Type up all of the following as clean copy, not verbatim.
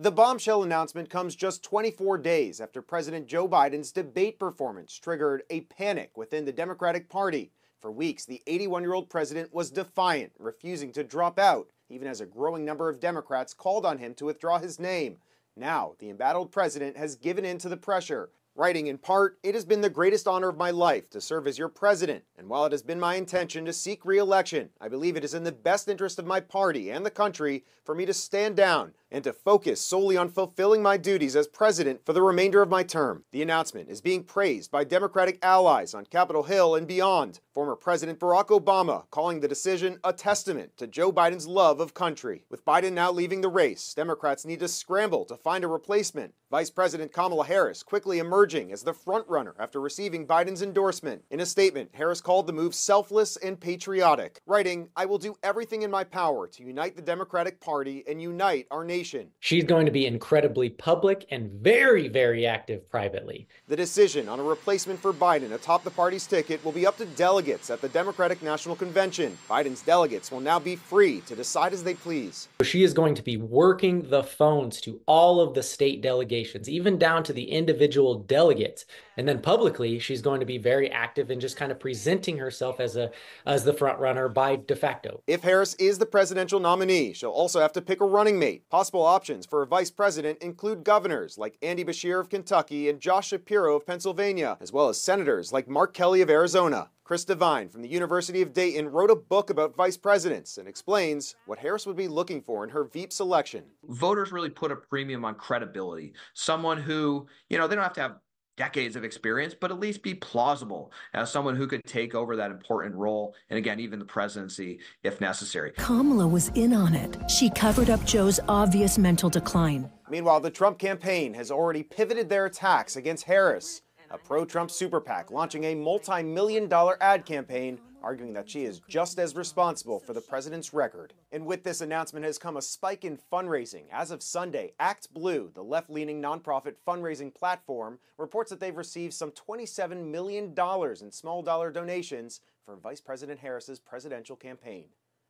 The bombshell announcement comes just 24 days after President Joe Biden's debate performance triggered a panic within the Democratic Party. For weeks, the 81-year-old president was defiant, refusing to drop out, even as a growing number of Democrats called on him to withdraw his name. Now, the embattled president has given in to the pressure, writing in part, "It has been the greatest honor of my life to serve as your president, and while it has been my intention to seek re-election, I believe it is in the best interest of my party and the country for me to stand down and to focus solely on fulfilling my duties as president for the remainder of my term." The announcement is being praised by Democratic allies on Capitol Hill and beyond. Former President Barack Obama calling the decision a testament to Joe Biden's love of country. With Biden now leaving the race, Democrats need to scramble to find a replacement. Vice President Kamala Harris quickly emerging as the frontrunner after receiving Biden's endorsement. In a statement, Harris called the move selfless and patriotic, writing, "I will do everything in my power to unite the Democratic Party and unite our nation." She's going to be incredibly public and very, very active privately. The decision on a replacement for Biden atop the party's ticket will be up to delegates at the Democratic National Convention. Biden's delegates will now be free to decide as they please. She is going to be working the phones to all of the state delegations, even down to the individual delegates. And then publicly, she's going to be very active in just kind of presenting herself as the front runner by de facto. If Harris is the presidential nominee, she'll also have to pick a running mate. Possible options for a vice president include governors like Andy Beshear of Kentucky and Josh Shapiro of Pennsylvania, as well as senators like Mark Kelly of Arizona. Chris Devine from the University of Dayton wrote a book about vice presidents and explains what Harris would be looking for in her VP selection. Voters really put a premium on credibility. Someone who, they don't have to have decades of experience, but at least be plausible as someone who could take over that important role, and again, even the presidency if necessary. Kamala was in on it. She covered up Joe's obvious mental decline. Meanwhile, the Trump campaign has already pivoted their attacks against Harris. A pro-Trump super PAC launching a multi-million-dollar ad campaign, arguing that she is just as responsible for the president's record. And with this announcement has come a spike in fundraising. As of Sunday, Act Blue, the left-leaning nonprofit fundraising platform, reports that they've received some $27 million in small-dollar donations for Vice President Harris's presidential campaign.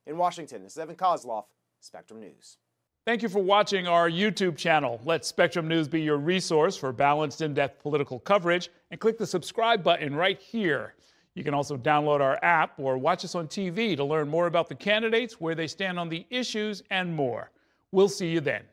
In Washington, this is Evan Kozloff, Spectrum News. Thank you for watching our YouTube channel. Let Spectrum News be your resource for balanced, in-depth political coverage, and click the subscribe button right here. You can also download our app or watch us on TV to learn more about the candidates, where they stand on the issues, and more. We'll see you then.